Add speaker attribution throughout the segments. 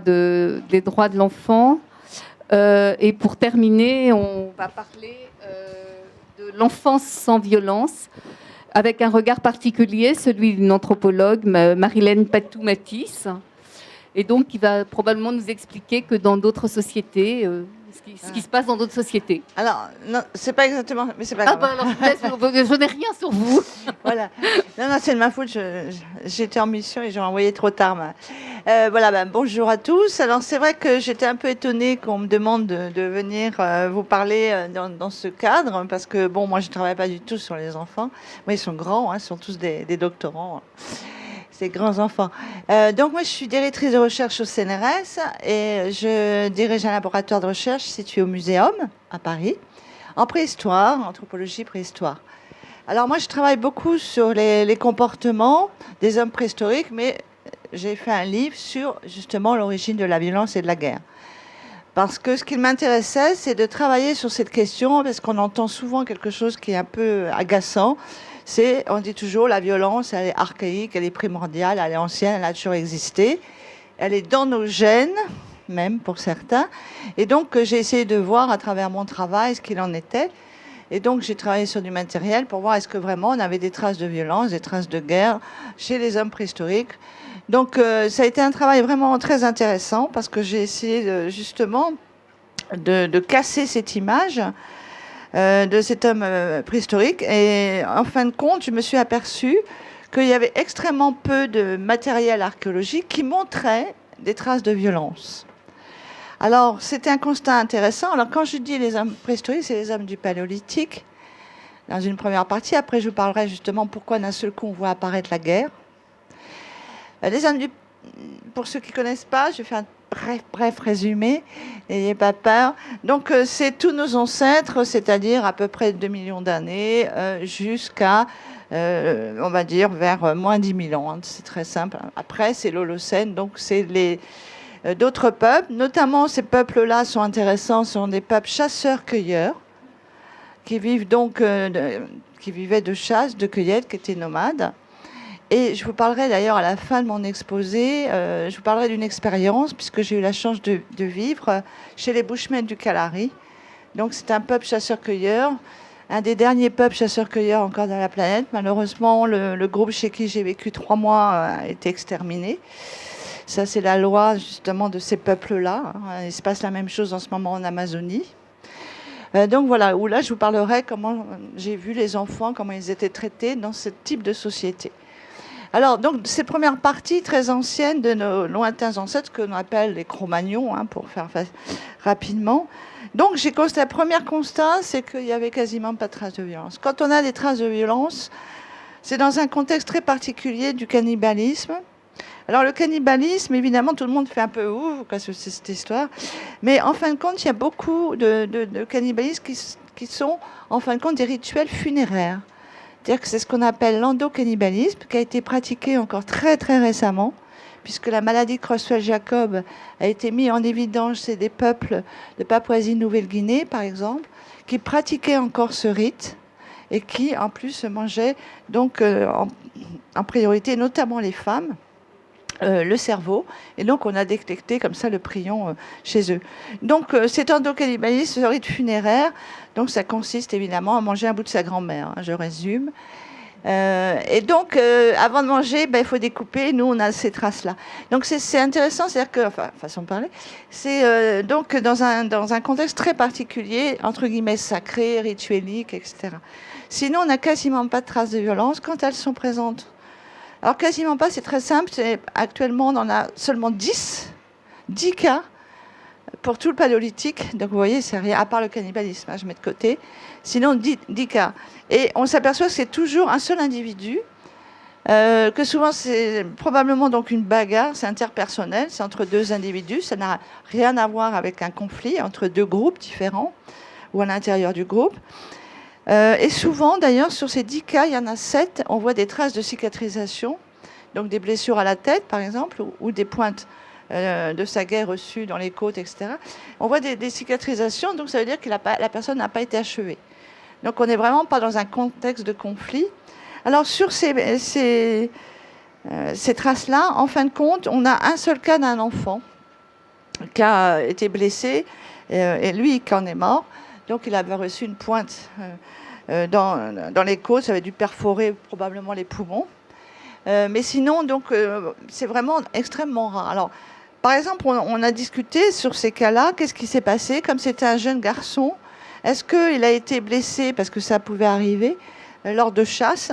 Speaker 1: des droits de l'enfant. Et pour terminer, on va parler de l'enfance sans violence, avec un regard particulier, celui d'une anthropologue, Marilène Patou-Matisse, et donc qui va probablement nous expliquer que dans d'autres sociétés, ce qui se passe dans d'autres sociétés.
Speaker 2: Alors, non, c'est pas exactement, mais c'est pas grave.
Speaker 1: Alors, je n'ai rien sur vous.
Speaker 2: Voilà. Non, c'est de ma faute. J'étais en mission et j'ai envoyé trop tard. Voilà, bonjour à tous. Alors, c'est vrai que j'étais un peu étonnée qu'on me demande de venir vous parler dans ce cadre, parce que, bon, moi, je ne travaille pas du tout sur les enfants. Moi, ils sont grands, ils sont tous des doctorants. Ces grands enfants. Donc, moi, je suis directrice de recherche au CNRS et je dirige un laboratoire de recherche situé au Muséum, à Paris, en préhistoire, anthropologie préhistoire. Alors, moi, je travaille beaucoup sur les comportements des hommes préhistoriques, mais j'ai fait un livre sur, justement, l'origine de la violence et de la guerre. Parce que ce qui m'intéressait, c'est de travailler sur cette question, parce qu'on entend souvent quelque chose qui est un peu agaçant. On dit toujours, la violence, elle est archaïque, elle est primordiale, elle est ancienne, elle a toujours existé. Elle est dans nos gènes, même pour certains. Et donc, j'ai essayé de voir à travers mon travail ce qu'il en était. Et donc, j'ai travaillé sur du matériel pour voir est-ce que vraiment on avait des traces de violence, des traces de guerre chez les hommes préhistoriques. Donc, ça a été un travail vraiment très intéressant parce que j'ai essayé justement de casser cette image de cet homme préhistorique. Et en fin de compte, je me suis aperçue qu'il y avait extrêmement peu de matériel archéologique qui montrait des traces de violence. Alors, c'était un constat intéressant. Alors, quand je dis les hommes préhistoriques, c'est les hommes du Paléolithique, dans une première partie. Après, je vous parlerai justement pourquoi d'un seul coup on voit apparaître la guerre. Pour ceux qui ne connaissent pas, je vais faire un bref résumé, n'ayez pas peur. Donc, c'est tous nos ancêtres, c'est-à-dire à peu près 2 millions d'années, jusqu'à, on va dire, vers moins 10 000 ans. C'est très simple. Après, c'est l'Holocène, donc c'est d'autres peuples. Notamment, ces peuples-là sont intéressants, sont des peuples chasseurs-cueilleurs, qui vivent donc, qui vivaient de chasse, de cueillette, qui étaient nomades. Et je vous parlerai d'ailleurs à la fin de mon exposé, je vous parlerai d'une expérience, puisque j'ai eu la chance de vivre chez les Bushmen du Kalahari. Donc c'est un peuple chasseur-cueilleur, un des derniers peuples chasseurs-cueilleurs encore dans la planète. Malheureusement, le groupe chez qui j'ai vécu 3 mois a été exterminé. Ça, c'est la loi justement de ces peuples-là. Il se passe la même chose en ce moment en Amazonie. Donc voilà, où là je vous parlerai comment j'ai vu les enfants, comment ils étaient traités dans ce type de société. Alors, donc, ces premières parties très anciennes de nos lointains ancêtres, que l'on appelle les Cro-Magnons, pour faire rapidement. Donc, j'ai constaté, le premier constat, c'est qu'il n'y avait quasiment pas de traces de violence. Quand on a des traces de violence, c'est dans un contexte très particulier du cannibalisme. Alors, le cannibalisme, évidemment, tout le monde fait un peu ouf, parce que c'est cette histoire. Mais en fin de compte, il y a beaucoup de cannibalismes qui sont, en fin de compte, des rituels funéraires. C'est-à-dire que c'est ce qu'on appelle l'endocannibalisme, qui a été pratiqué encore très très récemment, puisque la maladie de Creutzfeldt-Jakob a été mise en évidence chez des peuples de Papouasie-Nouvelle-Guinée, par exemple, qui pratiquaient encore ce rite et qui, en plus, mangeaient donc en priorité, notamment les femmes, le cerveau, et donc on a détecté comme ça le prion chez eux. Donc cet endocannibalisme, ce rite funéraire, donc ça consiste évidemment à manger un bout de sa grand-mère, je résume. Et donc avant de manger, il faut découper, nous on a ces traces-là. Donc c'est intéressant, c'est-à-dire que, enfin, façon de parler, c'est donc dans un contexte très particulier, entre guillemets sacré, rituelique, etc. Sinon on n'a quasiment pas de traces de violence quand elles sont présentes. Alors, quasiment pas, c'est très simple. Actuellement, on en a seulement 10 cas pour tout le paléolithique. Donc, vous voyez, c'est rien, à part le cannibalisme, je mets de côté. Sinon, 10 cas. Et on s'aperçoit que c'est toujours un seul individu, que souvent, c'est probablement donc une bagarre, c'est interpersonnel, c'est entre 2 individus. Ça n'a rien à voir avec un conflit entre 2 groupes différents ou à l'intérieur du groupe. Et souvent, d'ailleurs, sur ces 10 cas, il y en a 7, on voit des traces de cicatrisation, donc des blessures à la tête, par exemple, ou des pointes de saguet reçues dans les côtes, etc. On voit des cicatrisations, donc ça veut dire que la personne n'a pas été achevée. Donc on n'est vraiment pas dans un contexte de conflit. Alors sur ces traces-là, en fin de compte, on a un seul cas d'un enfant qui a été blessé, et lui qui en est mort. Donc il avait reçu une pointe dans les côtes, ça avait dû perforer probablement les poumons. Mais sinon, donc, c'est vraiment extrêmement rare. Alors, par exemple, on a discuté sur ces cas-là, qu'est-ce qui s'est passé? Comme c'était un jeune garçon, est-ce qu'il a été blessé, parce que ça pouvait arriver, lors de chasse?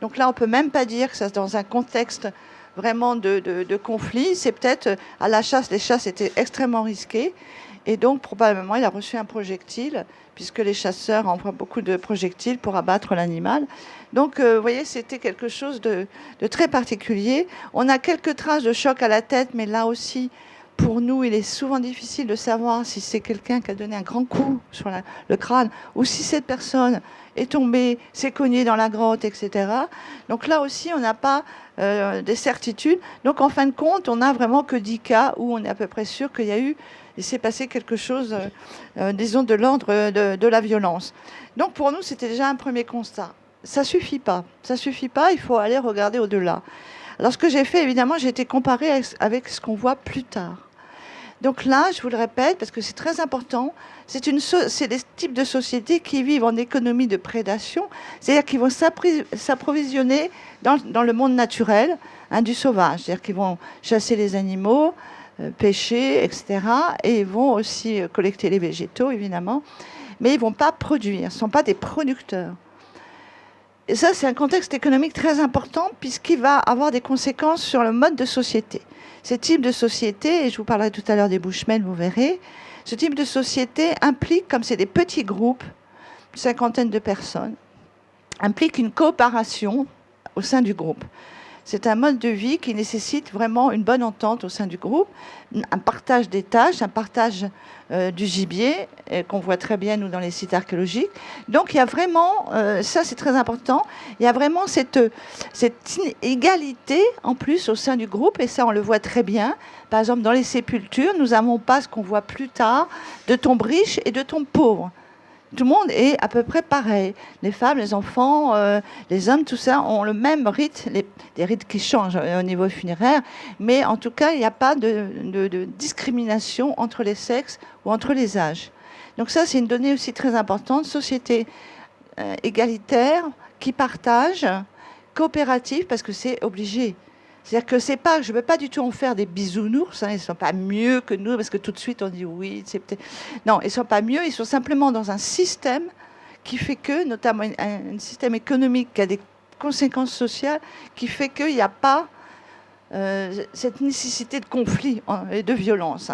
Speaker 2: Donc là, on ne peut même pas dire que ça, dans un contexte vraiment de conflit, c'est peut-être à la chasse, les chasses étaient extrêmement risquées, et donc probablement il a reçu un projectile, puisque les chasseurs envoient beaucoup de projectiles pour abattre l'animal. Donc, vous voyez, c'était quelque chose de très particulier. On a quelques traces de choc à la tête, mais là aussi, pour nous, il est souvent difficile de savoir si c'est quelqu'un qui a donné un grand coup sur le crâne, ou si cette personne est tombée, s'est cognée dans la grotte, etc. Donc là aussi, on n'a pas des certitudes. Donc, en fin de compte, on n'a vraiment que 10 cas où on est à peu près sûr qu'il y a eu, il s'est passé quelque chose, disons, de l'ordre de la violence. Donc, pour nous, c'était déjà un premier constat. Ça suffit pas. Ça suffit pas, il faut aller regarder au-delà. Alors, ce que j'ai fait, évidemment, j'ai été comparée avec ce qu'on voit plus tard. Donc là, je vous le répète, parce que c'est très important, c'est des types de sociétés qui vivent en économie de prédation, c'est-à-dire qu'ils vont s'approvisionner dans le monde naturel, du sauvage, c'est-à-dire qu'ils vont chasser les animaux, pêcher, etc. Et ils vont aussi collecter les végétaux, évidemment, mais ils ne vont pas produire, ce ne sont pas des producteurs. Et ça, c'est un contexte économique très important puisqu'il va avoir des conséquences sur le mode de société. Ce type de société, et je vous parlerai tout à l'heure des Bushmen, vous verrez, ce type de société implique, comme c'est des petits groupes, une cinquantaine de personnes, implique une coopération au sein du groupe. C'est un mode de vie qui nécessite vraiment une bonne entente au sein du groupe, un partage des tâches, un partage du gibier, qu'on voit très bien, nous, dans les sites archéologiques. Donc, il y a vraiment, ça c'est très important, il y a vraiment cette égalité, en plus, au sein du groupe, et ça, on le voit très bien. Par exemple, dans les sépultures, nous n'avons pas ce qu'on voit plus tard, de tombes riches et de tombes pauvres. Tout le monde est à peu près pareil. Les femmes, les enfants, les hommes, tout ça ont le même rite, des rites qui changent au niveau funéraire, mais en tout cas, il n'y a pas de discrimination entre les sexes ou entre les âges. Donc ça, c'est une donnée aussi très importante. Société égalitaire, qui partage, coopérative, parce que c'est obligé. C'est-à-dire que c'est pas, je ne veux pas du tout en faire des bisounours, ils ne sont pas mieux que nous, parce que tout de suite on dit oui, c'est peut-être... Non, ils ne sont pas mieux, ils sont simplement dans un système qui fait que, notamment un système économique qui a des conséquences sociales, qui fait qu'il n'y a pas cette nécessité de conflit et de violence.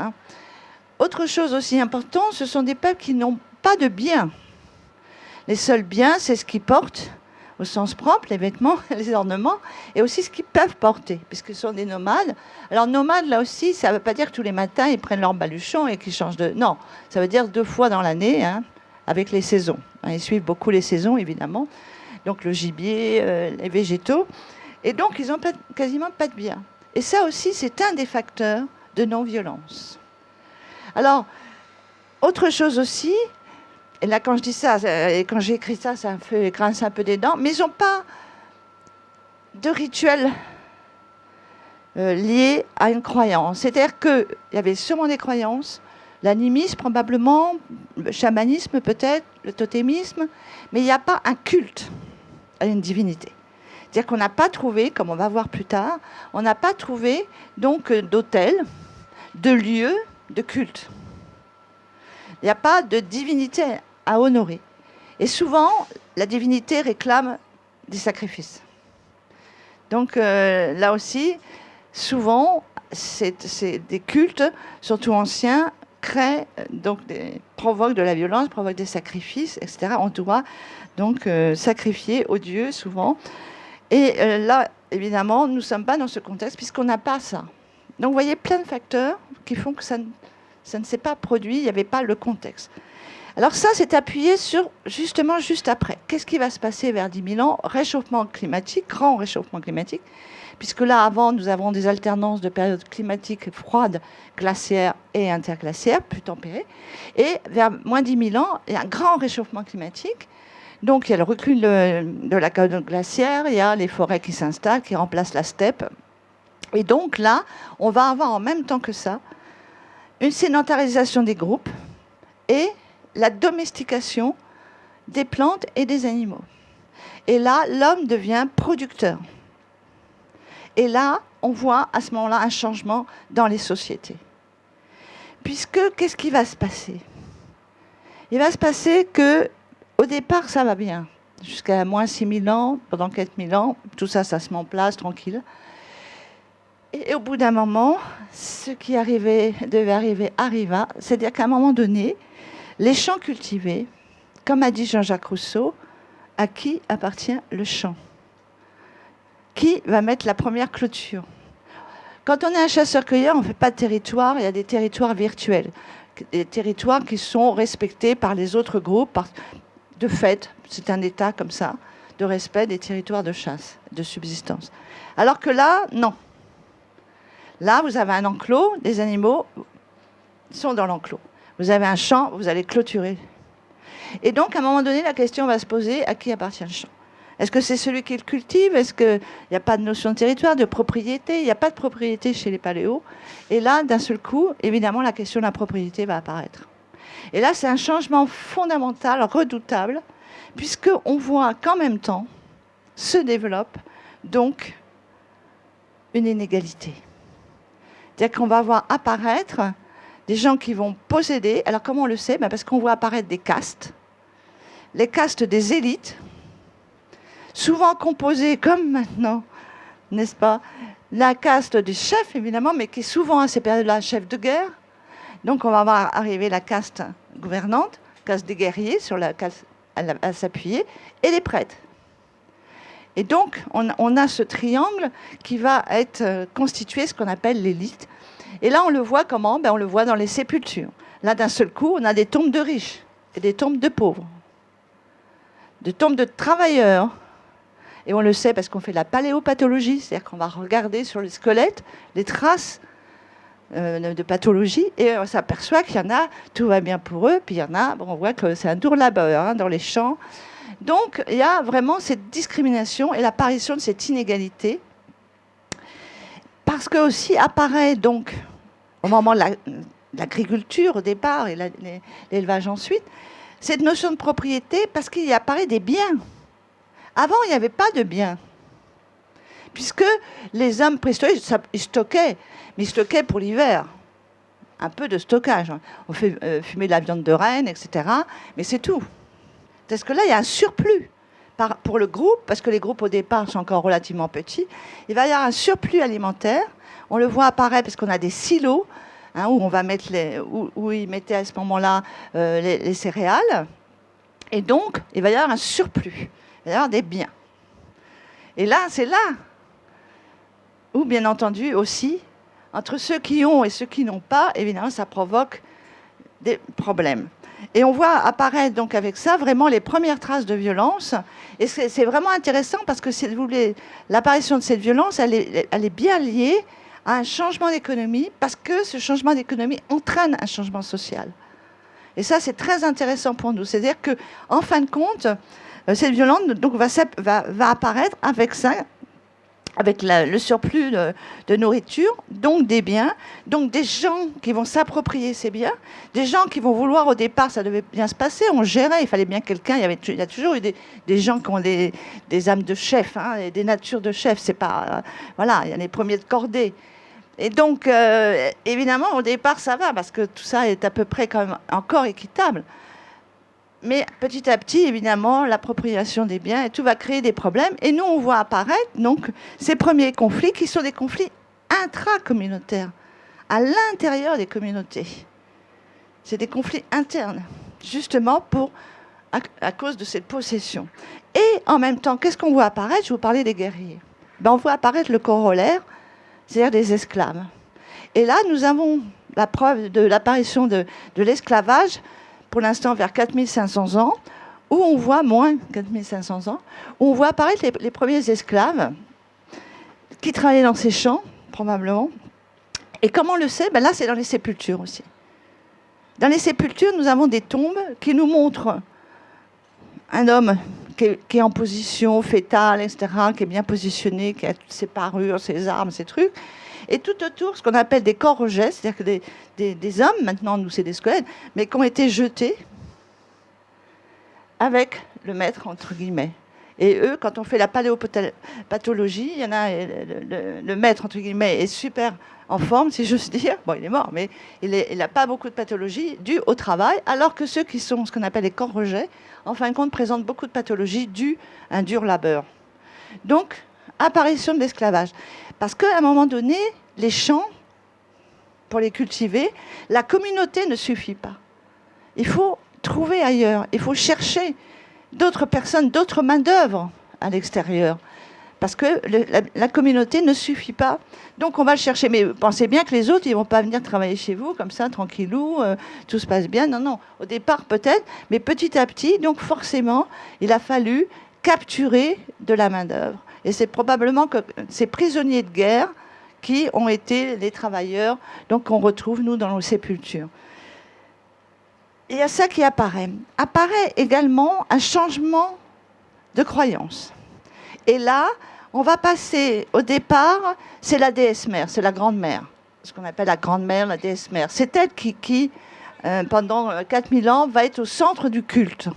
Speaker 2: Autre chose aussi importante, ce sont des peuples qui n'ont pas de biens. Les seuls biens, c'est ce qu'ils portent, au sens propre, les vêtements, les ornements, et aussi ce qu'ils peuvent porter, puisque ce sont des nomades. Alors, nomades, là aussi, ça ne veut pas dire que tous les matins, ils prennent leur baluchon et qu'ils changent de... Non, ça veut dire 2 fois dans l'année, avec les saisons. Ils suivent beaucoup les saisons, évidemment. Donc, le gibier, les végétaux. Et donc, ils n'ont quasiment pas de biens. Et ça aussi, c'est un des facteurs de non-violence. Alors, autre chose aussi... Et là, quand je dis ça, et quand j'ai écrit ça, ça me grince un peu des dents, mais ils n'ont pas de rituel lié à une croyance. C'est-à-dire qu'il y avait sûrement des croyances, l'animisme probablement, le chamanisme peut-être, le totémisme, mais il n'y a pas un culte à une divinité. C'est-à-dire qu'on n'a pas trouvé, comme on va voir plus tard, on n'a pas trouvé donc d'autel, de lieu de culte. Il n'y a pas de divinité à honorer. Et souvent, la divinité réclame des sacrifices. Donc là aussi, souvent, des cultes, surtout anciens, provoquent de la violence, provoquent des sacrifices, etc. On doit donc sacrifier aux dieux souvent. Et là, évidemment, nous ne sommes pas dans ce contexte puisqu'on n'a pas ça. Donc vous voyez plein de facteurs qui font que ça ne s'est pas produit, il n'y avait pas le contexte. Alors ça, c'est appuyé sur, justement, juste après. Qu'est-ce qui va se passer vers 10 000 ans? Réchauffement climatique, grand réchauffement climatique, puisque là, avant, nous avons des alternances de périodes climatiques froides, glaciaires et interglaciaires, plus tempérées. Et vers moins 10 000 ans, il y a un grand réchauffement climatique. Donc, il y a le recul de la calotte glaciaire, il y a les forêts qui s'installent, qui remplacent la steppe. Et donc là, on va avoir en même temps que ça une sédentarisation des groupes et la domestication des plantes et des animaux. Et là, l'homme devient producteur. Et là, on voit à ce moment-là un changement dans les sociétés. Puisque, qu'est-ce qui va se passer? Il va se passer qu'au départ, ça va bien. Jusqu'à moins 6000 ans, pendant 4000 ans, tout ça, ça se met en place, tranquille. Et au bout d'un moment, ce qui devait arriver arriva. C'est-à-dire qu'à un moment donné, les champs cultivés, comme a dit Jean-Jacques Rousseau, à qui appartient le champ? Qui va mettre la première clôture? Quand on est un chasseur-cueilleur, on ne fait pas de territoire, il y a des territoires virtuels, des territoires qui sont respectés par les autres groupes, de fait, c'est un état comme ça, de respect des territoires de chasse, de subsistance. Alors que là, non. Là, vous avez un enclos, les animaux sont dans l'enclos. Vous avez un champ, vous allez clôturer. Et donc, à un moment donné, la question va se poser, à qui appartient le champ? Est-ce que c'est celui qui le cultive? Est-ce qu'il n'y a pas de notion de territoire, de propriété? Il n'y a pas de propriété chez les paléos. Et là, d'un seul coup, évidemment, la question de la propriété va apparaître. Et là, c'est un changement fondamental, redoutable, puisqu'on voit qu'en même temps se développe donc une inégalité. C'est-à-dire qu'on va voir apparaître des gens qui vont posséder. Alors, comment on le sait? Parce qu'on voit apparaître des castes. Les castes des élites, souvent composées comme maintenant, n'est-ce pas? La caste des chefs, évidemment, mais qui est souvent à ces périodes-là chef de guerre. Donc, on va voir arriver la caste gouvernante, caste des guerriers, sur laquelle elle va s'appuyer, et les prêtres. Et donc, on a ce triangle qui va être constitué, ce qu'on appelle l'élite. Et là, on le voit comment? On le voit dans les sépultures. Là, d'un seul coup, on a des tombes de riches et des tombes de pauvres, des tombes de travailleurs. Et on le sait parce qu'on fait de la paléopathologie, c'est-à-dire qu'on va regarder sur les squelettes les traces de pathologie, et on s'aperçoit qu'il y en a, tout va bien pour eux, puis il y en a, on voit que c'est un dur labeur dans les champs. Donc, il y a vraiment cette discrimination et l'apparition de cette inégalité, parce que aussi apparaît donc, au moment de l'agriculture au départ et l'élevage ensuite, cette notion de propriété, parce qu'il y apparaît des biens. Avant, il n'y avait pas de biens, puisque les hommes préhistoriques, ils stockaient, mais ils stockaient pour l'hiver. Un peu de stockage. On fait fumer de la viande de renne, etc. Mais c'est tout. Parce que là, il y a un surplus pour le groupe, parce que les groupes au départ sont encore relativement petits. Il va y avoir un surplus alimentaire. On le voit apparaître parce qu'on a des silos où on va mettre où ils mettaient à ce moment-là les céréales. Et donc, il va y avoir un surplus. Il va y avoir des biens. Et là, c'est là où, bien entendu, aussi, entre ceux qui ont et ceux qui n'ont pas, évidemment, ça provoque des problèmes. Et on voit apparaître donc avec ça vraiment les premières traces de violence. Et c'est vraiment intéressant parce que, si vous voulez, l'apparition de cette violence, elle est bien liée à un changement d'économie, parce que ce changement d'économie entraîne un changement social. Et ça, c'est très intéressant pour nous. C'est-à-dire qu'en fin de compte, cette violence donc, va apparaître avec ça, avec le surplus de nourriture, donc des biens, donc des gens qui vont s'approprier ces biens, des gens qui vont vouloir, au départ, ça devait bien se passer, on gérait, il fallait bien quelqu'un, il y a toujours eu des gens qui ont des âmes de chef, et des natures de chef, c'est pas, voilà, il y a les premiers de cordée. Et donc, évidemment, au départ, ça va, parce que tout ça est à peu près quand même encore équitable. Mais petit à petit, évidemment, l'appropriation des biens, et tout va créer des problèmes. Et nous, on voit apparaître donc ces premiers conflits qui sont des conflits intracommunautaires, à l'intérieur des communautés. C'est des conflits internes, justement à cause de cette possession. Et en même temps, qu'est-ce qu'on voit apparaître? Je vous parlais des guerriers. On voit apparaître le corollaire, c'est-à-dire des esclaves. Et là, nous avons la preuve de l'apparition de l'esclavage, pour l'instant vers 4500 ans, où on voit, moins 4500 ans, où on voit apparaître les premiers esclaves qui travaillaient dans ces champs, probablement. Et comment on le sait? Là, c'est dans les sépultures aussi. Dans les sépultures, nous avons des tombes qui nous montrent un homme qui est en position fétale, etc., qui est bien positionné, qui a toutes ses parures, ses armes, ses trucs. Et tout autour, ce qu'on appelle des corps rejets, c'est-à-dire que des hommes, maintenant nous c'est des squelettes, mais qui ont été jetés avec le maître, entre guillemets. Et eux, quand on fait la paléopathologie, il y en a, le maître, entre guillemets, est super en forme, si j'ose dire. Bon, il est mort, mais il n'a pas beaucoup de pathologies dues au travail, alors que ceux qui sont ce qu'on appelle les corps rejets, en fin de compte, présentent beaucoup de pathologies dues à un dur labeur. Donc, apparition de l'esclavage. Parce qu'à un moment donné, les champs, pour les cultiver, la communauté ne suffit pas. Il faut trouver ailleurs, il faut chercher d'autres personnes, d'autres main-d'œuvre à l'extérieur. Parce que la communauté ne suffit pas. Donc on va le chercher. Mais pensez bien que les autres, ils ne vont pas venir travailler chez vous comme ça, tranquillou, tout se passe bien. Non, non. Au départ, peut-être, mais petit à petit, donc forcément, il a fallu capturer de la main-d'œuvre. Et c'est probablement que ces prisonniers de guerre qui ont été les travailleurs, donc qu'on retrouve, nous, dans nos sépultures. Il y a ça qui apparaît. Apparaît également un changement de croyance. Et là, on va passer, au départ, c'est la déesse mère, c'est la grande-mère, ce qu'on appelle la grande-mère, la déesse mère. C'est elle qui pendant 4000 ans, va être au centre du culte.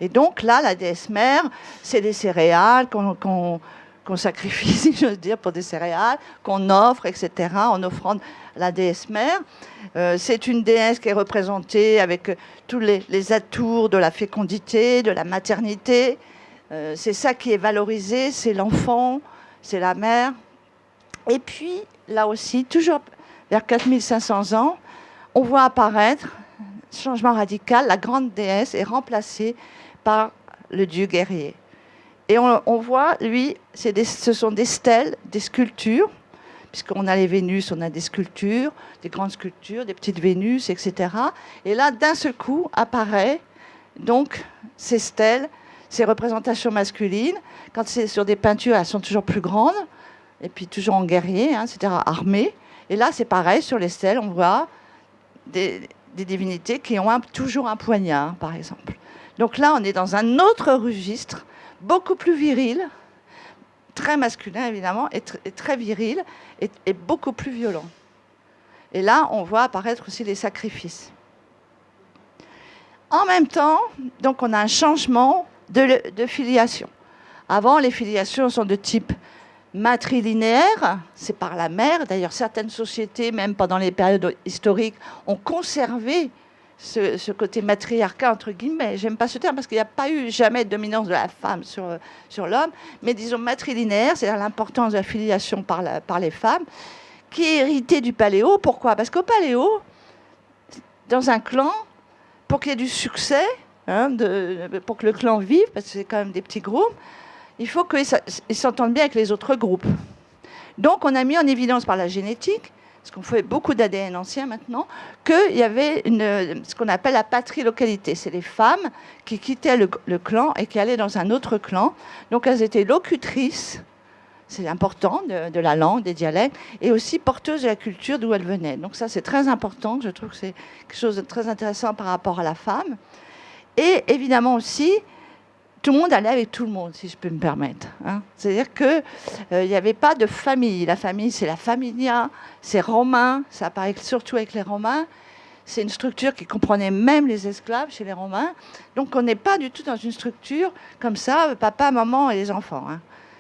Speaker 2: Et donc là, la déesse mère, c'est des céréales qu'on sacrifie, si j'ose dire, pour des céréales, qu'on offre, etc., en offrande à la déesse mère. C'est une déesse qui est représentée avec tous les atours de la fécondité, de la maternité. C'est ça qui est valorisé, c'est l'enfant, c'est la mère. Et puis, là aussi, toujours vers 4500 ans, on voit apparaître, changement radical, la grande déesse est remplacée par le dieu guerrier. Et on voit, lui, ce sont des stèles, des sculptures, puisqu'on a les Vénus, on a des sculptures, des grandes sculptures, des petites Vénus, etc. Et là, d'un seul coup, apparaît donc ces stèles, ces représentations masculines. Quand c'est sur des peintures, elles sont toujours plus grandes, et puis toujours en guerrier, c'est-à-dire armées. Et là, c'est pareil, sur les stèles, on voit des divinités qui ont toujours un poignard, par exemple. Donc là, on est dans un autre registre, beaucoup plus viril, très masculin évidemment, et très viril, et beaucoup plus violent. Et là, on voit apparaître aussi les sacrifices. En même temps, donc on a un changement de filiation. Avant, les filiations sont de type matrilinéaire, c'est par la mère. D'ailleurs, certaines sociétés, même pendant les périodes historiques, ont conservé ce côté matriarcat, entre guillemets. J'aime pas ce terme parce qu'il n'y a pas eu jamais de dominance de la femme sur l'homme, mais disons matrilinéaire, c'est-à-dire l'importance de la filiation par les femmes, qui est héritée du paléo. Pourquoi ? Parce qu'au paléo, dans un clan, pour qu'il y ait du succès, pour que le clan vive, parce que c'est quand même des petits groupes, il faut qu'ils s'entendent bien avec les autres groupes. Donc on a mis en évidence par la génétique, parce qu'on fait beaucoup d'ADN ancien maintenant, qu'il y avait ce qu'on appelle la patrilocalité. C'est les femmes qui quittaient le clan et qui allaient dans un autre clan. Donc elles étaient locutrices, c'est important, de la langue, des dialectes, et aussi porteuses de la culture d'où elles venaient. Donc ça, c'est très important. Je trouve que c'est quelque chose de très intéressant par rapport à la femme. Et évidemment aussi, tout le monde allait avec tout le monde, si je peux me permettre. C'est-à-dire qu'il n'y avait pas de famille. La famille, c'est la familia, c'est romain, ça apparaît surtout avec les Romains. C'est une structure qui comprenait même les esclaves chez les Romains. Donc on n'est pas du tout dans une structure comme ça, papa, maman et les enfants.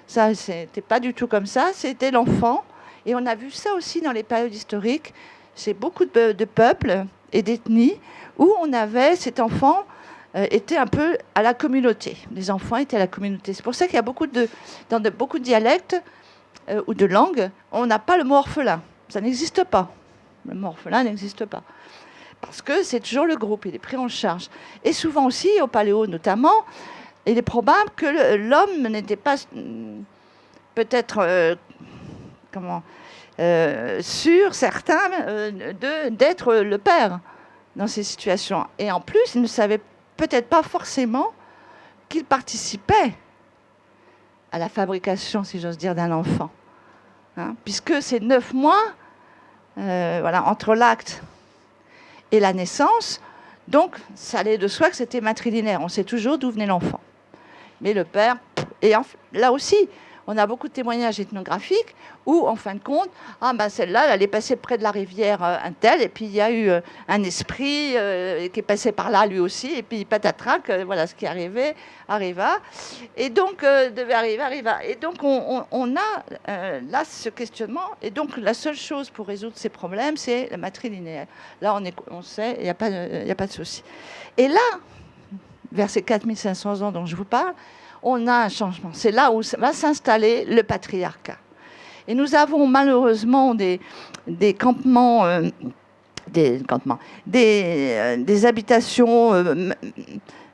Speaker 2: Ça, c'était pas du tout comme ça, c'était l'enfant. Et on a vu ça aussi dans les périodes historiques, chez beaucoup de peuples et d'ethnies, où on avait cet enfant était un peu à la communauté. Les enfants étaient à la communauté. C'est pour ça qu'il y a dans beaucoup de dialectes ou de langues, on n'a pas le mot orphelin. Ça n'existe pas. Le mot orphelin n'existe pas. Parce que c'est toujours le groupe, il est pris en charge. Et souvent aussi, au paléo notamment, il est probable que l'homme n'était pas peut-être sûr, certain d'être le père dans ces situations. Et en plus, il ne savait peut-être pas forcément qu'il participait à la fabrication, si j'ose dire, d'un enfant. Puisque c'est 9 mois entre l'acte et la naissance, donc ça allait de soi que c'était matrilinéaire. On sait toujours d'où venait l'enfant. Mais le père, et là aussi, on a beaucoup de témoignages ethnographiques où, en fin de compte, celle-là, elle est passée près de la rivière un tel, et puis il y a eu un esprit qui est passé par là lui aussi, et puis patatras, voilà ce qui arriva, et donc devait arriva. Et donc on a là ce questionnement, et donc la seule chose pour résoudre ces problèmes, c'est la matrilinéaire. Là, on sait, il n'y a pas de souci. Et là, vers ces 4500 ans dont je vous parle, on a un changement. C'est là où va s'installer le patriarcat. Et nous avons malheureusement des campements, des habitations,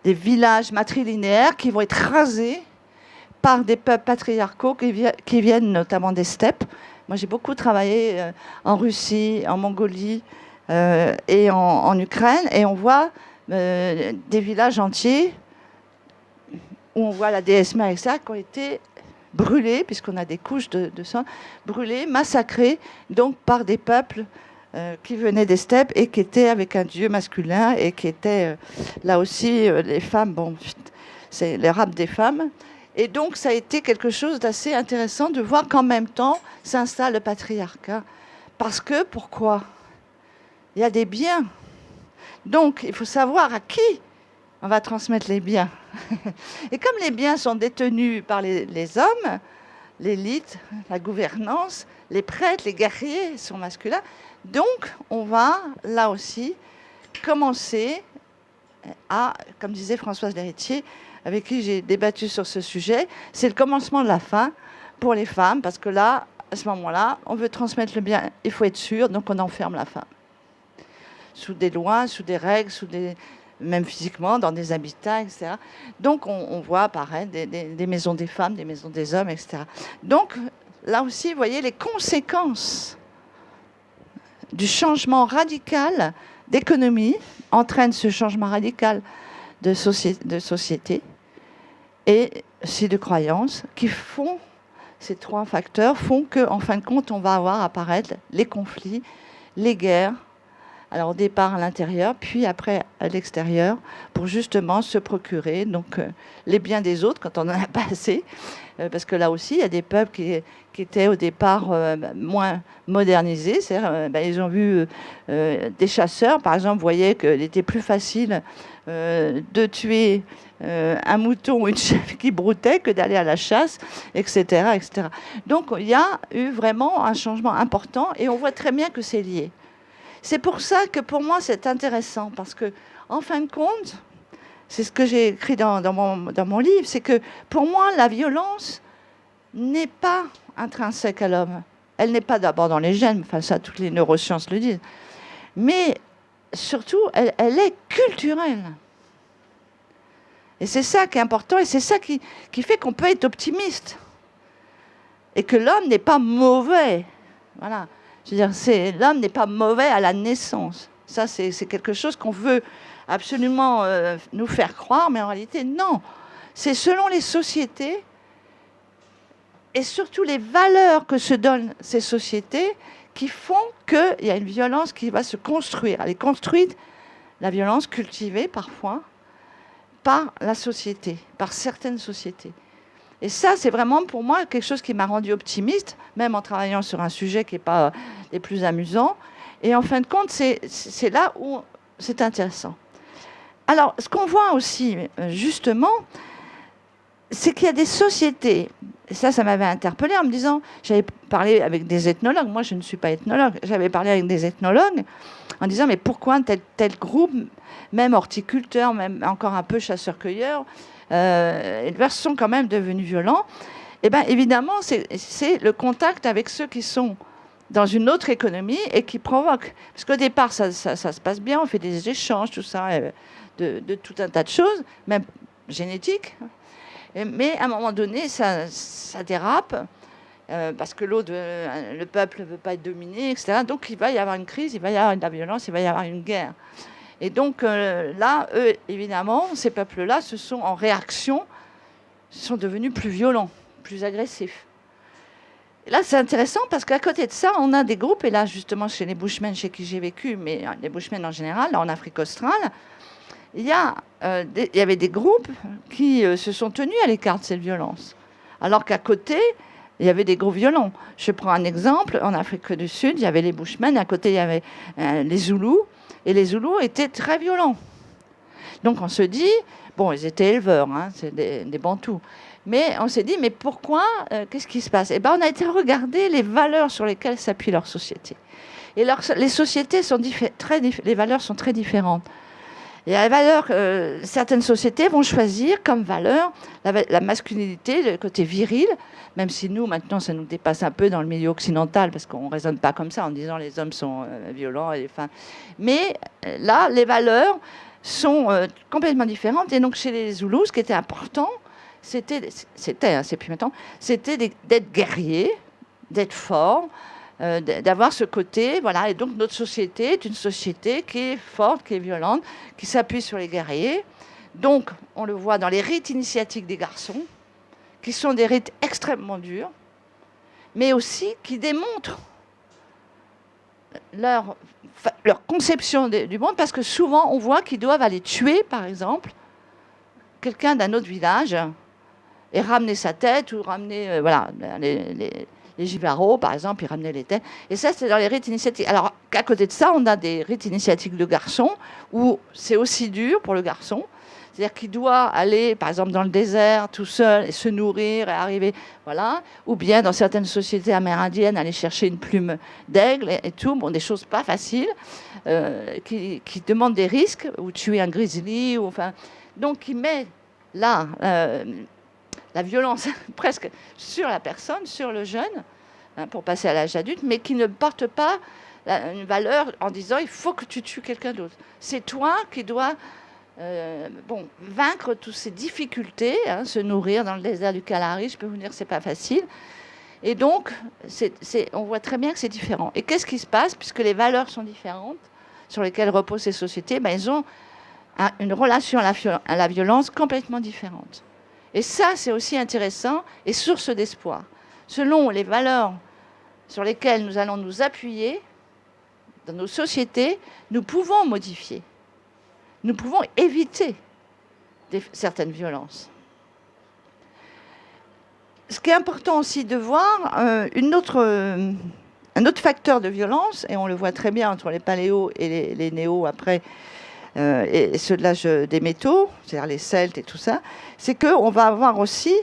Speaker 2: des villages matrilinéaires qui vont être rasés par des peuples patriarcaux qui viennent notamment des steppes. Moi, j'ai beaucoup travaillé en Russie, en Mongolie et en Ukraine, et on voit des villages entiers où on voit la déesse mère, etc., qui ont été brûlés, puisqu'on a des couches de sang, brûlés, massacrés, donc par des peuples qui venaient des steppes et qui étaient avec un dieu masculin et qui étaient, là aussi, les femmes, c'est les rapes des femmes. Et donc, ça a été quelque chose d'assez intéressant de voir qu'en même temps s'installe le patriarcat. Parce que, pourquoi ? Il y a des biens. Donc, il faut savoir à qui on va transmettre les biens. Et comme les biens sont détenus par les hommes, l'élite, la gouvernance, les prêtres, les guerriers sont masculins, donc on va, là aussi, commencer à, comme disait Françoise Lhéritier, avec qui j'ai débattu sur ce sujet, c'est le commencement de la fin pour les femmes, parce que là, à ce moment-là, on veut transmettre le bien, il faut être sûr, donc on enferme la femme. Sous des lois, sous des règles, même physiquement, dans des habitats, etc. Donc, on voit apparaître des maisons des femmes, des maisons des hommes, etc. Donc, là aussi, vous voyez, les conséquences du changement radical d'économie entraînent ce changement radical de société et aussi de croyances qui font, ces trois facteurs font qu'en fin de compte, on va avoir apparaître les conflits, les guerres, alors au départ à l'intérieur, puis après à l'extérieur, pour justement se procurer donc, les biens des autres quand on n'en a pas assez. Parce que là aussi, il y a des peuples qui étaient au départ moins modernisés. C'est-à-dire, ils ont vu des chasseurs, par exemple, voyaient qu'il était plus facile de tuer un mouton ou une chèvre qui broutait que d'aller à la chasse, etc., etc. Donc il y a eu vraiment un changement important et on voit très bien que c'est lié. C'est pour ça que pour moi c'est intéressant, parce que en fin de compte, c'est ce que j'ai écrit dans mon livre, c'est que pour moi la violence n'est pas intrinsèque à l'homme. Elle n'est pas d'abord dans les gènes, enfin ça toutes les neurosciences le disent, mais surtout elle est culturelle. Et c'est ça qui est important, et c'est ça qui fait qu'on peut être optimiste. Et que l'homme n'est pas mauvais. Voilà. Je veux dire, l'homme n'est pas mauvais à la naissance. Ça, c'est quelque chose qu'on veut absolument nous faire croire, mais en réalité, non. C'est selon les sociétés et surtout les valeurs que se donnent ces sociétés qui font qu'il y a une violence qui va se construire. Elle est construite, la violence cultivée parfois, par la société, par certaines sociétés. Et ça, c'est vraiment pour moi quelque chose qui m'a rendu optimiste, même en travaillant sur un sujet qui n'est pas les plus amusants. Et en fin de compte, c'est là où c'est intéressant. Alors, ce qu'on voit aussi, justement, c'est qu'il y a des sociétés, et ça m'avait interpellée en me disant, j'avais parlé avec des ethnologues, moi je ne suis pas ethnologue, j'avais parlé avec des ethnologues en disant, mais pourquoi tel groupe, même horticulteurs, même encore un peu chasseurs-cueilleurs, éleveurs sont quand même devenus violents? Eh bien, évidemment, c'est le contact avec ceux qui sont dans une autre économie et qui provoquent. Parce qu'au départ, ça se passe bien, on fait des échanges, tout ça, de tout un tas de choses, même génétiques. Mais à un moment donné, ça dérape, parce que le peuple ne veut pas être dominé, etc. Donc il va y avoir une crise, il va y avoir de la violence, il va y avoir une guerre. Et donc là, eux, évidemment, ces peuples-là, en réaction, sont devenus plus violents, plus agressifs. Et là, c'est intéressant parce qu'à côté de ça, on a des groupes, et là, justement, chez les Bushmen, chez qui j'ai vécu, mais les Bushmen en général, là, en Afrique australe, il y avait des groupes qui se sont tenus à l'écart de cette violence. Alors qu'à côté, il y avait des gros violons. Je prends un exemple, en Afrique du Sud, il y avait les Bushmen, à côté, il y avait les Zoulous, et les Zoulous étaient très violents. Donc on se dit, bon, ils étaient éleveurs, hein, c'est des Bantous, mais on s'est dit, mais pourquoi, qu'est-ce qui se passe? Eh bien, on a été regarder les valeurs sur lesquelles s'appuie leur société. Et les sociétés sont les valeurs sont très différentes. Et les valeurs, certaines sociétés vont choisir comme valeur la masculinité, le côté viril, même si nous, maintenant, ça nous dépasse un peu dans le milieu occidental, parce qu'on ne raisonne pas comme ça en disant les hommes sont violents et les femmes. Mais là, les valeurs sont complètement différentes. Et donc, chez les Zoulous, ce qui était important, c'était c'est plus maintenant, c'était d'être guerrier, d'être fort, d'avoir ce côté, voilà. Et donc notre société est une société qui est forte, qui est violente, qui s'appuie sur les guerriers. Donc on le voit dans les rites initiatiques des garçons, qui sont des rites extrêmement durs, mais aussi qui démontrent leur conception du monde, parce que souvent on voit qu'ils doivent aller tuer, par exemple, quelqu'un d'un autre village et ramener sa tête, ou ramener voilà, les Givaros, par exemple, ils ramenaient les têtes. Et ça, c'est dans les rites initiatiques. Alors, qu'à côté de ça, on a des rites initiatiques de garçons, où c'est aussi dur pour le garçon. C'est-à-dire qu'il doit aller, par exemple, dans le désert, tout seul, et se nourrir, et arriver, voilà. Ou bien, dans certaines sociétés amérindiennes, aller chercher une plume d'aigle, et tout. Bon, des choses pas faciles, qui demandent des risques, ou tuer un grizzly, ou enfin... Donc, il met là... la violence presque sur la personne, sur le jeune, hein, pour passer à l'âge adulte, mais qui ne porte pas une valeur en disant il faut que tu tues quelqu'un d'autre. C'est toi qui dois vaincre toutes ces difficultés, hein, se nourrir dans le désert du Kalahari, je peux vous dire que c'est pas facile. Et donc, on voit très bien que c'est différent. Et qu'est-ce qui se passe, puisque les valeurs sont différentes sur lesquelles reposent ces sociétés, ben, ils ont une relation à la violence complètement différente. Et ça, c'est aussi intéressant et source d'espoir. Selon les valeurs sur lesquelles nous allons nous appuyer dans nos sociétés, nous pouvons modifier. Nous pouvons éviter certaines violences. Ce qui est important aussi de voir, un autre facteur de violence, et on le voit très bien entre les paléos et les néos après, et ceux de l'âge des métaux, c'est-à-dire les Celtes et tout ça, c'est qu'on va avoir aussi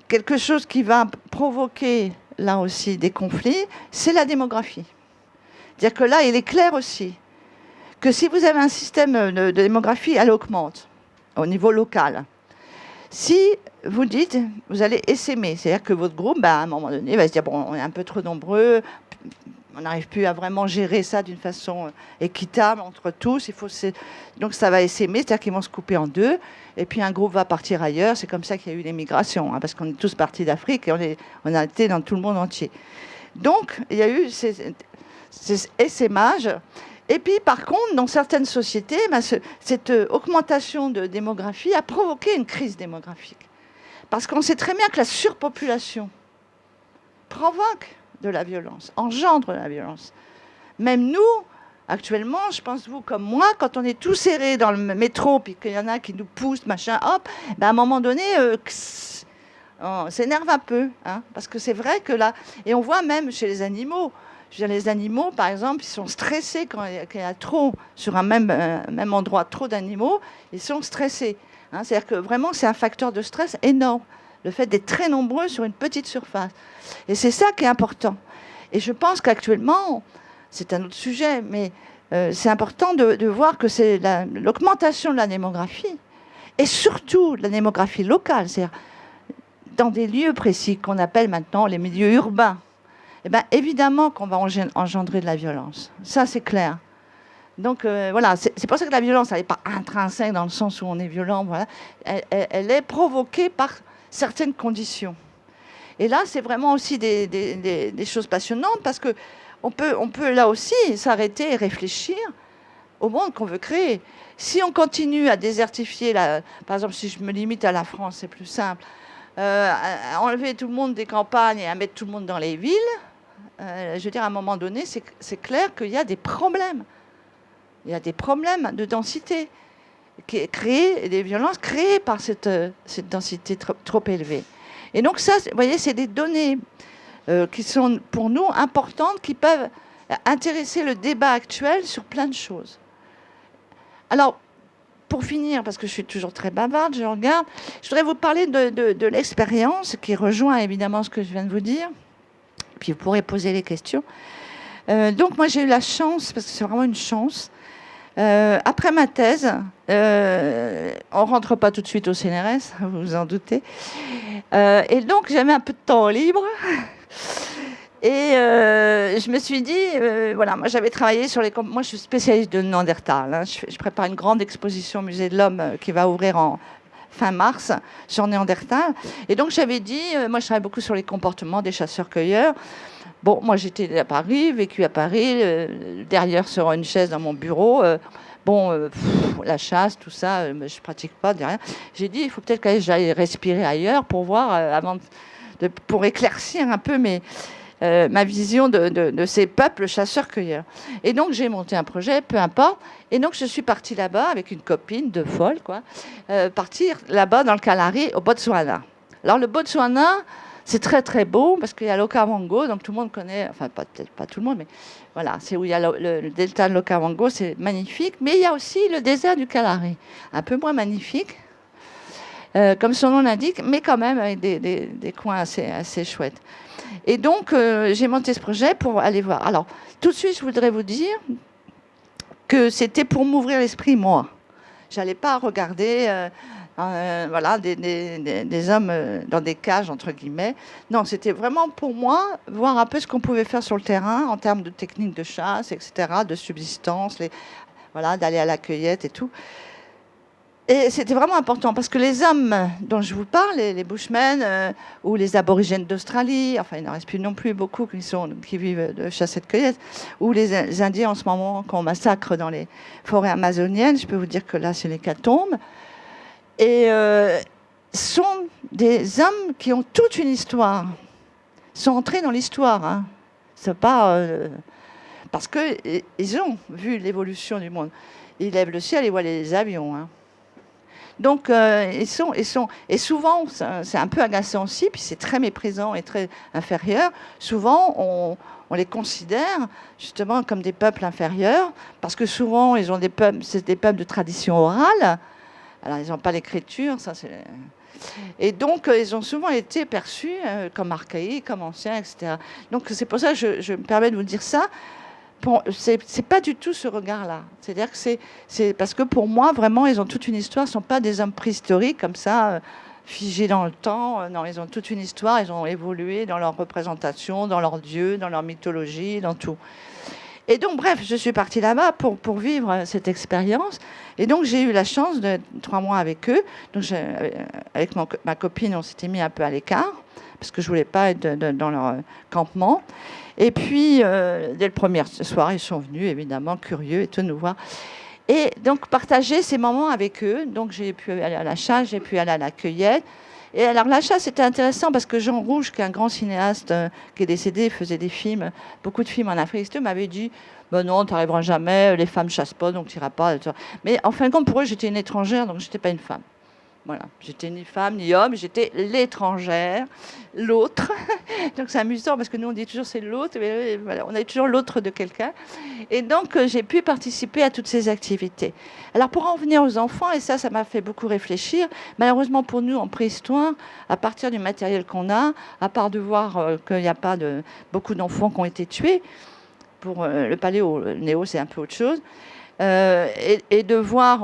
Speaker 2: quelque chose qui va provoquer là aussi des conflits, c'est la démographie. C'est-à-dire que là, il est clair aussi que si vous avez un système de démographie, elle augmente au niveau local. Si vous dites, vous allez essaimer, c'est-à-dire que votre groupe, à un moment donné, va se dire, bon, on est un peu trop nombreux, on n'arrive plus à vraiment gérer ça d'une façon équitable entre tous. Donc ça va essaimer, c'est-à-dire qu'ils vont se couper en deux, et puis un groupe va partir ailleurs. C'est comme ça qu'il y a eu les migrations, hein, parce qu'on est tous partis d'Afrique et on a été dans tout le monde entier. Donc il y a eu ces essaimages. Et puis par contre, dans certaines sociétés, cette augmentation de démographie a provoqué une crise démographique. Parce qu'on sait très bien que la surpopulation provoque de la violence, engendre de la violence. Même nous, actuellement, je pense vous comme moi, quand on est tous serrés dans le métro, puis qu'il y en a qui nous poussent, machin, hop, à un moment donné, on s'énerve un peu, hein, parce que c'est vrai que là, et on voit même chez les animaux, je veux dire, les animaux, par exemple, ils sont stressés quand il y a trop, sur un même endroit, trop d'animaux, ils sont stressés. Hein, c'est-à-dire que vraiment, c'est un facteur de stress énorme, le fait d'être très nombreux sur une petite surface. Et c'est ça qui est important. Et je pense qu'actuellement, c'est un autre sujet, mais c'est important de voir que c'est l'augmentation de la démographie, et surtout la démographie locale, c'est-à-dire dans des lieux précis qu'on appelle maintenant les milieux urbains. Eh bien, évidemment qu'on va engendrer de la violence. Ça, c'est clair. Donc, voilà, c'est pour ça que la violence, elle n'est pas intrinsèque dans le sens où on est violent. Voilà. Elle est provoquée par certaines conditions. Et là, c'est vraiment aussi des choses passionnantes, parce qu'on peut là aussi s'arrêter et réfléchir au monde qu'on veut créer. Si on continue à désertifier, par exemple, si je me limite à la France, c'est plus simple, à enlever tout le monde des campagnes et à mettre tout le monde dans les villes, je veux dire, à un moment donné, c'est clair qu'il y a des problèmes. Il y a des problèmes de densité, des violences créées par cette densité trop élevée. Et donc ça, vous voyez, c'est des données qui sont pour nous importantes, qui peuvent intéresser le débat actuel sur plein de choses. Alors, pour finir, parce que je suis toujours très bavarde, je regarde, je voudrais vous parler de l'expérience qui rejoint évidemment ce que je viens de vous dire. Puis vous pourrez poser les questions. Donc moi j'ai eu la chance, parce que c'est vraiment une chance, après ma thèse, on ne rentre pas tout de suite au CNRS, vous vous en doutez, et donc j'avais un peu de temps libre. Et je me suis dit, voilà, moi j'avais travaillé sur les... Moi je suis spécialiste de Néandertal. Hein. Je prépare une grande exposition au Musée de l'Homme qui va ouvrir en fin mars sur Néandertal. Et donc j'avais dit, moi je travaille beaucoup sur les comportements des chasseurs-cueilleurs. Bon, moi j'étais à Paris, vécu à Paris, derrière sur une chaise dans mon bureau. La chasse, tout ça, je ne pratique pas, derrière. J'ai dit, il faut peut-être que j'aille respirer ailleurs pour voir, pour éclaircir un peu ma vision de ces peuples chasseurs-cueilleurs. Et donc, j'ai monté un projet, peu importe. Et donc, je suis partie là-bas avec une copine de folle, quoi, partir là-bas dans le Kalahari, au Botswana. Alors, le Botswana, c'est très, très beau parce qu'il y a l'Okavango, donc tout le monde connaît, enfin, peut-être pas tout le monde, mais voilà, c'est où il y a le delta de l'Okavango, c'est magnifique. Mais il y a aussi le désert du Kalahari, un peu moins magnifique, comme son nom l'indique, mais quand même avec des coins assez chouettes. Et donc, j'ai monté ce projet pour aller voir. Alors, tout de suite, je voudrais vous dire que c'était pour m'ouvrir l'esprit, moi. Je n'allais pas regarder voilà, des hommes dans des cages, entre guillemets. Non, c'était vraiment pour moi, voir un peu ce qu'on pouvait faire sur le terrain en termes de techniques de chasse, etc., de subsistance, voilà, d'aller à la cueillette et tout. Et c'était vraiment important parce que les hommes dont je vous parle, les Bushmen ou les aborigènes d'Australie, enfin il n'en reste plus non plus beaucoup qui vivent de chasse et de cueillette, ou les Indiens en ce moment qu'on massacre dans les forêts amazoniennes, je peux vous dire que là c'est l'hécatombe, et sont des hommes qui ont toute une histoire, sont entrés dans l'histoire, hein. C'est pas parce qu'ils ont vu l'évolution du monde. Ils lèvent le ciel et voient les avions, hein. Donc, et souvent, c'est un peu agaçant aussi, puis c'est très méprisant et très inférieur. Souvent, on les considère justement comme des peuples inférieurs, parce que souvent, c'est des peuples de tradition orale. Alors, ils n'ont pas l'écriture, ça c'est... Et donc, ils ont souvent été perçus comme archaïques, comme anciens, etc. Donc, c'est pour ça que je me permets de vous dire ça. Bon, c'est pas du tout ce regard-là. C'est-à-dire que c'est parce que pour moi, vraiment, ils ont toute une histoire. Ce ne sont pas des hommes préhistoriques comme ça, figés dans le temps. Non, ils ont toute une histoire. Ils ont évolué dans leur représentation, dans leurs dieux, dans leur mythologie, dans tout. Et donc, bref, je suis partie là-bas pour vivre cette expérience. Et donc, j'ai eu la chance de 3 mois avec eux. Donc, avec ma copine, on s'était mis un peu à l'écart parce que je voulais pas être dans leur campement. Et puis, dès le premier soir, ils sont venus, évidemment, curieux et tout, nous voir. Et donc, partager ces moments avec eux. Donc, j'ai pu aller à la chasse, j'ai pu aller à la cueillette. Et alors, la chasse, c'était intéressant parce que Jean Rouge, qui est un grand cinéaste qui est décédé, faisait des films, beaucoup de films en Afrique, m'avait dit ben non, tu n'arriveras jamais, les femmes ne chassent pas, donc tu n'iras pas. Mais en fin de compte, pour eux, j'étais une étrangère, donc je n'étais pas une femme. Voilà, j'étais ni femme ni homme, j'étais l'étrangère, l'autre. Donc c'est amusant parce que nous on dit toujours c'est l'autre, mais voilà, on est toujours l'autre de quelqu'un. Et donc j'ai pu participer à toutes ces activités. Alors pour en venir aux enfants, et ça m'a fait beaucoup réfléchir, malheureusement pour nous en préhistoire, à partir du matériel qu'on a, à part de voir qu'il n'y a pas beaucoup d'enfants qui ont été tués, pour le paléo, le néo c'est un peu autre chose. Et de voir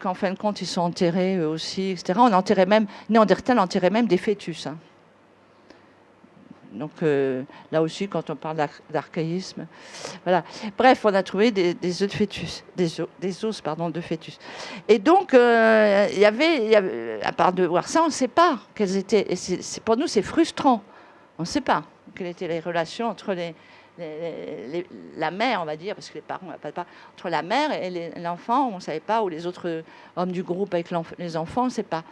Speaker 2: qu'en fin de compte ils sont enterrés eux aussi, etc. On enterrait même, Néandertal enterrait même des fœtus, hein. Donc là aussi, quand on parle d'archaïsme, voilà. Bref, on a trouvé des œufs de fœtus, des os de fœtus. Et donc il y avait, à part de voir ça, on ne sait pas quelles étaient. Et pour nous, c'est frustrant. On ne sait pas quelles étaient les relations entre la mère, on va dire, parce que les parents n'ont pas de part, entre la mère et l'enfant, on ne savait pas, ou les autres hommes du groupe avec les enfants, on ne sait pas.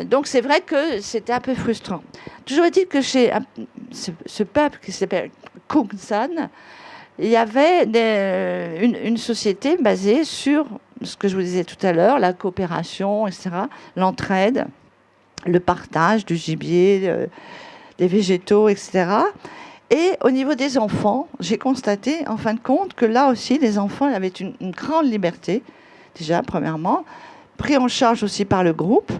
Speaker 2: Donc c'est vrai que c'était un peu frustrant. Toujours est-il que chez ce peuple qui s'appelle Kungsan, il y avait une société basée sur ce que je vous disais tout à l'heure, la coopération, etc., l'entraide. le partage du gibier, des végétaux, etc. Et au niveau des enfants, j'ai constaté, en fin de compte, que là aussi, les enfants avaient une grande liberté, déjà, premièrement, pris en charge aussi par le groupe.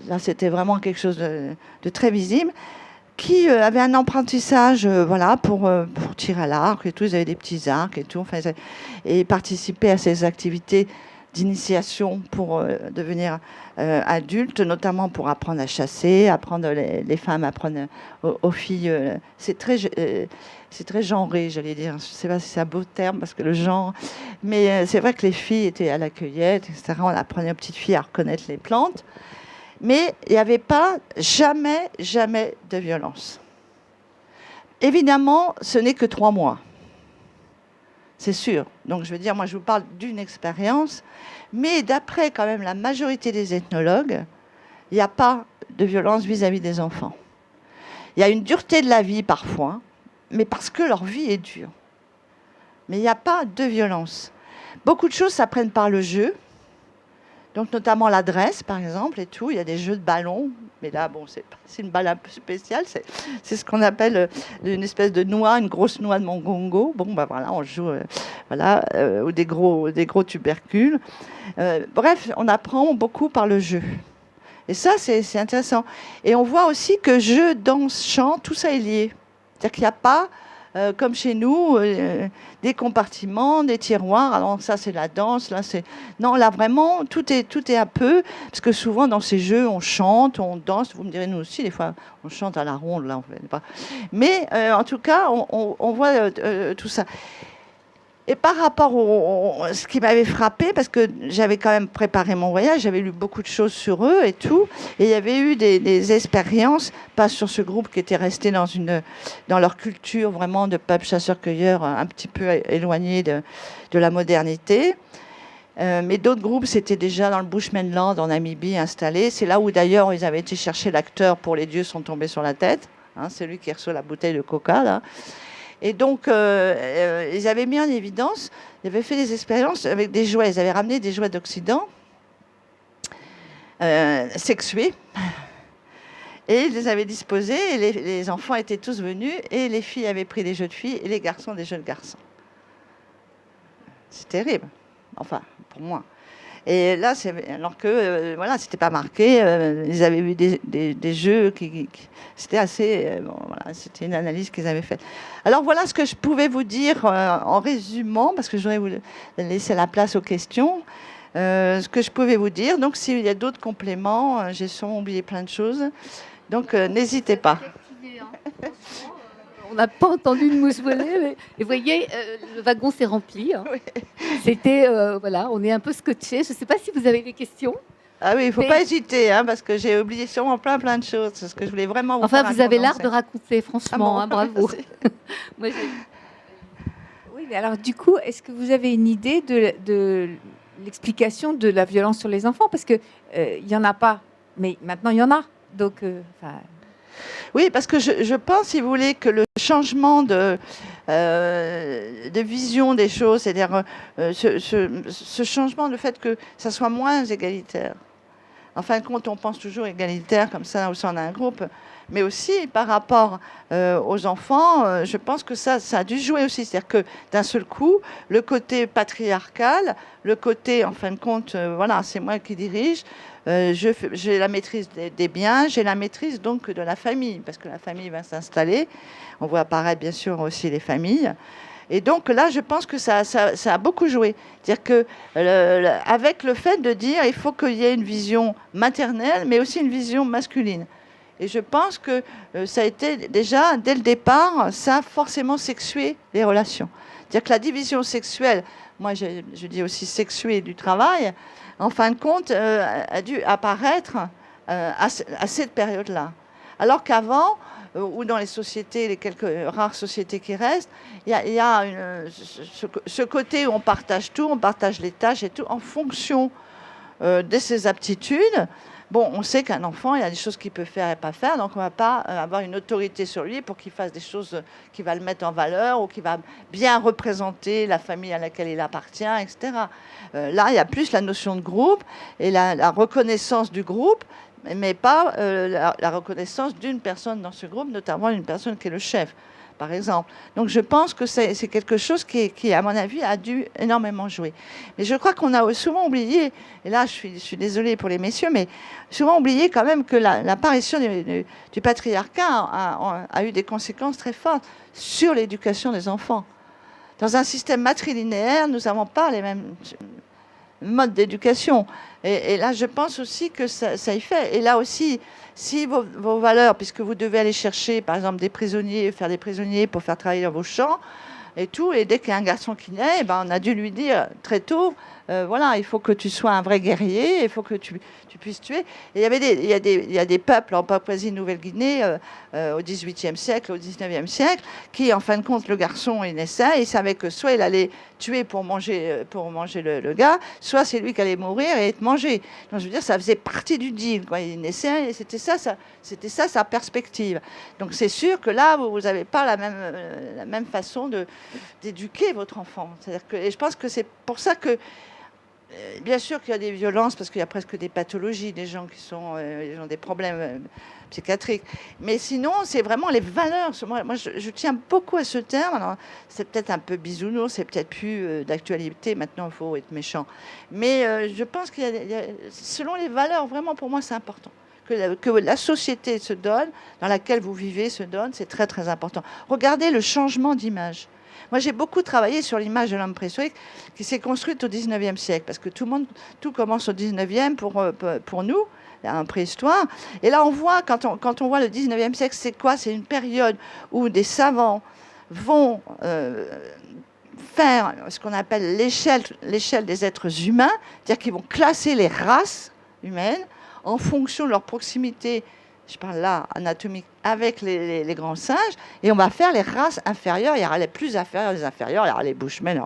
Speaker 2: Là, c'était vraiment quelque chose de très visible, qui avait un apprentissage voilà, pour tirer à l'arc et tout. Ils avaient des petits arcs et tout. Enfin, et participer à ces activités d'initiation pour devenir adultes, notamment pour apprendre à chasser, apprendre les femmes apprennent aux filles. C'est très genré, j'allais dire. Je ne sais pas si c'est un beau terme, parce que le genre... Mais c'est vrai que les filles étaient à la cueillette, etc. On apprenait aux petites filles à reconnaître les plantes. Mais il n'y avait pas jamais de violence. Évidemment, ce n'est que 3 mois. C'est sûr. Donc, je veux dire, moi, je vous parle d'une expérience. Mais d'après, quand même, la majorité des ethnologues, il n'y a pas de violence vis-à-vis des enfants. Il y a une dureté de la vie, parfois, mais parce que leur vie est dure. Mais il n'y a pas de violence. Beaucoup de choses s'apprennent par le jeu. Donc, notamment l'adresse, par exemple, et tout. Il y a des jeux de ballons. Mais là, bon, c'est une balle un peu spéciale. C'est ce qu'on appelle une espèce de noix, une grosse noix de mongongo. Bon, ben voilà, on joue, ou des gros tubercules. Bref, on apprend beaucoup par le jeu. Et ça, c'est intéressant. Et on voit aussi que jeu, danse, chant, tout ça est lié. C'est-à-dire qu'il n'y a pas... comme chez nous, des compartiments, des tiroirs. Alors ça, c'est la danse. Là, non, là vraiment, tout est un peu, parce que souvent dans ces jeux, on chante, on danse. Vous me direz, nous aussi, des fois, on chante à la ronde. Là, on fait pas. Mais en tout cas, on voit tout ça. Et par rapport ce qui m'avait frappé, parce que j'avais quand même préparé mon voyage, j'avais lu beaucoup de choses sur eux et tout, et il y avait eu des expériences, pas sur ce groupe qui était resté dans leur culture vraiment de peuple chasseur-cueilleur, un petit peu éloigné de la modernité, mais d'autres groupes, c'était déjà dans le Bushmanland, en Namibie, installés. C'est là où d'ailleurs ils avaient été chercher l'acteur pour Les dieux sont tombés sur la tête, hein, c'est lui qui reçoit la bouteille de coca, là. Et donc, ils avaient mis en évidence, ils avaient fait des expériences avec des jouets. Ils avaient ramené des jouets d'Occident, sexués, et ils les avaient disposés, et les enfants étaient tous venus, et les filles avaient pris des jeux de filles, et les garçons des jeux de garçons. C'est terrible, enfin, pour moi. Et là, alors que, voilà, c'était pas marqué, ils avaient eu des jeux c'était assez, bon, voilà, c'était une analyse qu'ils avaient faite. Alors voilà ce que je pouvais vous dire en résumant, parce que je voudrais vous laisser la place aux questions. Ce que je pouvais vous dire, donc s'il y a d'autres compléments, j'ai sûrement oublié plein de choses, donc n'hésitez pas.
Speaker 1: On n'a pas entendu de mouche voler, mais et vous voyez, le wagon s'est rempli. Hein. Oui. C'était, voilà, on est un peu scotché. Je ne sais pas si vous avez des questions.
Speaker 2: Ah oui, il ne faut pas hésiter, hein, parce que j'ai oublié sûrement plein de choses. C'est ce que je voulais vraiment vous faire.
Speaker 1: Enfin, vous avez l'art de raconter, franchement, hein, bravo.
Speaker 3: Moi, oui, mais alors du coup, est-ce que vous avez une idée de l'explication de la violence sur les enfants? Parce qu'il n'y en a pas, mais maintenant il y en a. Donc,
Speaker 2: oui, parce que je pense, si vous voulez, que le changement de vision des choses, c'est-à-dire ce changement, le fait que ça soit moins égalitaire. En fin de compte, on pense toujours égalitaire, comme ça, au sein d'un groupe, mais aussi par rapport aux enfants, je pense que ça a dû jouer aussi. C'est-à-dire que d'un seul coup, le côté patriarcal, le côté, en fin de compte, voilà, c'est moi qui dirige, j'ai la maîtrise des biens, j'ai la maîtrise donc de la famille, parce que la famille va s'installer. On voit apparaître bien sûr aussi les familles. Et donc là, je pense que ça a beaucoup joué. C'est-à-dire que avec le fait de dire il faut qu'il y ait une vision maternelle, mais aussi une vision masculine. Et je pense que ça a été déjà, dès le départ, ça a forcément sexué les relations. C'est-à-dire que la division sexuelle, moi je dis aussi sexuée du travail, en fin de compte, a dû apparaître à cette période-là. Alors qu'avant, ou dans les sociétés, les quelques rares sociétés qui restent, il y a ce côté où on partage tout, on partage les tâches et tout, en fonction de ses aptitudes. Bon, on sait qu'un enfant, il y a des choses qu'il peut faire et pas faire, donc on ne va pas avoir une autorité sur lui pour qu'il fasse des choses qui va le mettre en valeur ou qui va bien représenter la famille à laquelle il appartient, etc. Là, il y a plus la notion de groupe et la reconnaissance du groupe, mais pas la reconnaissance d'une personne dans ce groupe, notamment une personne qui est le chef, par exemple. Donc je pense que c'est quelque chose qui, à mon avis, a dû énormément jouer. Mais je crois qu'on a souvent oublié, et là je suis désolée pour les messieurs, mais souvent oublié quand même que l'apparition du patriarcat a eu des conséquences très fortes sur l'éducation des enfants. Dans un système matrilinéaire, nous n'avons pas les mêmes modes d'éducation. Et là, je pense aussi que ça y fait. Et là aussi, si vos valeurs, puisque vous devez aller chercher, par exemple, des prisonniers, faire des prisonniers pour faire travailler dans vos champs, et tout, et dès qu'il y a un garçon qui naît, on a dû lui dire très tôt, voilà, il faut que tu sois un vrai guerrier, il faut que tu puisses tuer. Et il y a des peuples en Papouasie-Nouvelle-Guinée au XVIIIe siècle, au XIXe siècle, qui, en fin de compte, le garçon, il naissait, il savait que soit il allait tuer pour manger le gars, soit c'est lui qui allait mourir et être mangé. Donc, je veux dire, ça faisait partie du deal, quoi. Il naissait, et c'était ça sa perspective. Donc, c'est sûr que là, vous n'avez pas la même façon d'éduquer votre enfant. C'est-à-dire que, et je pense que c'est pour ça que bien sûr qu'il y a des violences, parce qu'il y a presque des pathologies, des gens qui ils ont des problèmes psychiatriques. Mais sinon, c'est vraiment les valeurs. Moi je tiens beaucoup à ce terme. Alors, c'est peut-être un peu bisounours, c'est peut-être plus d'actualité. Maintenant, il faut être méchant. Mais je pense qu'il y a, selon les valeurs, vraiment, pour moi, c'est important. Que la société se donne, dans laquelle vous vivez se donne, c'est très, très important. Regardez le changement d'image. Moi, j'ai beaucoup travaillé sur l'image de l'homme préhistorique qui s'est construite au 19e siècle, parce que tout commence au 19e pour nous, en préhistoire. Et là, on voit, quand on voit le 19e siècle, c'est quoi? C'est une période où des savants vont faire ce qu'on appelle l'échelle des êtres humains, c'est-à-dire qu'ils vont classer les races humaines en fonction de leur proximité, je parle là anatomique, avec les grands singes, et on va faire les races inférieures. Il y aura les plus inférieures des inférieures, il y aura les Bushmen,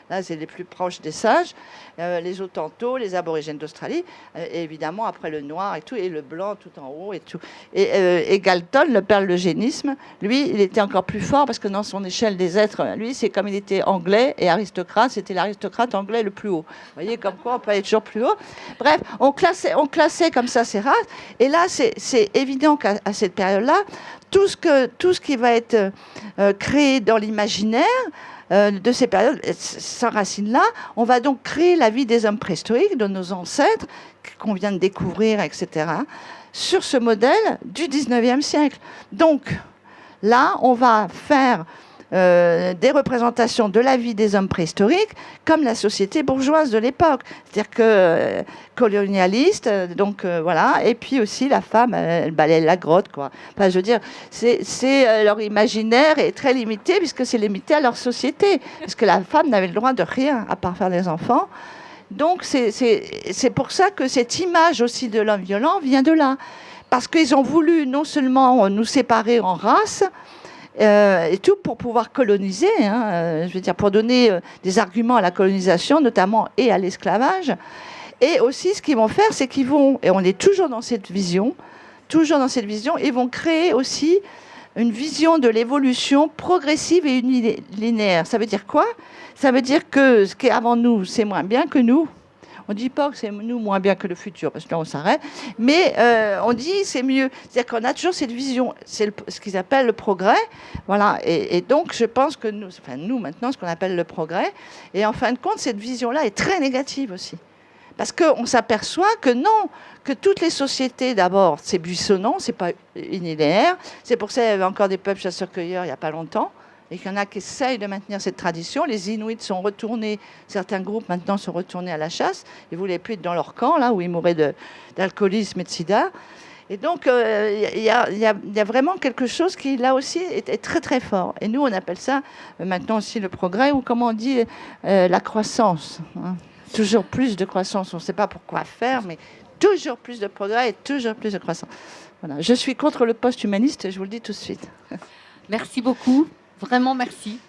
Speaker 2: là c'est les plus proches des singes, les Hottentots, les aborigènes d'Australie, et évidemment après le noir et tout, et le blanc tout en haut et tout. Et Galton, le père de l'eugénisme, lui, il était encore plus fort, parce que dans son échelle des êtres, lui, c'est comme il était anglais et aristocrate, c'était l'aristocrate anglais le plus haut. Vous voyez, comme quoi on peut aller toujours plus haut. Bref, on classait comme ça ces races, et là, c'est évident qu'à cette période-là, tout ce qui va être créé dans l'imaginaire de ces périodes, s'enracine là. On va donc créer la vie des hommes préhistoriques, de nos ancêtres, qu'on vient de découvrir, etc., sur ce modèle du 19e siècle. Donc, là, on va faire des représentations de la vie des hommes préhistoriques comme la société bourgeoise de l'époque. C'est-à-dire que colonialiste, donc voilà, et puis aussi la femme, elle balaye la grotte, quoi. Enfin, je veux dire, leur imaginaire est très limité, puisque c'est limité à leur société, parce que la femme n'avait le droit de rien, à part faire des enfants. Donc c'est pour ça que cette image aussi de l'homme violent vient de là. Parce qu'ils ont voulu non seulement nous séparer en races, et tout pour pouvoir coloniser, je veux dire, pour donner des arguments à la colonisation, notamment, et à l'esclavage. Et aussi, ce qu'ils vont faire, c'est qu'ils vont, et on est toujours dans cette vision, ils vont créer aussi une vision de l'évolution progressive et unilinéaire. Ça veut dire quoi? Ça veut dire que ce qui est avant nous, c'est moins bien que nous. On ne dit pas que c'est nous moins bien que le futur, parce que là, on s'arrête. Mais on dit c'est mieux. C'est-à-dire qu'on a toujours cette vision, c'est ce qu'ils appellent le progrès. Voilà. Et donc, je pense que nous, maintenant, ce qu'on appelle le progrès. Et en fin de compte, cette vision-là est très négative aussi. Parce qu'on s'aperçoit que non, que toutes les sociétés, d'abord, c'est buissonnant, c'est pas unilinéaire. C'est pour ça qu'il y avait encore des peuples chasseurs-cueilleurs il n'y a pas longtemps. Et qu'il y en a qui essayent de maintenir cette tradition. Les Inuits sont retournés, certains groupes maintenant sont retournés à la chasse. Ils ne voulaient plus être dans leur camp, là où ils mouraient d'alcoolisme et de sida. Et donc, il y a vraiment quelque chose qui, là aussi, est très, très fort. Et nous, on appelle ça maintenant aussi le progrès, ou comment on dit, la croissance. Toujours plus de croissance. On ne sait pas pourquoi faire, mais toujours plus de progrès et toujours plus de croissance. Voilà. Je suis contre le post-humaniste, je vous le dis tout de suite.
Speaker 1: Merci beaucoup. Vraiment, merci.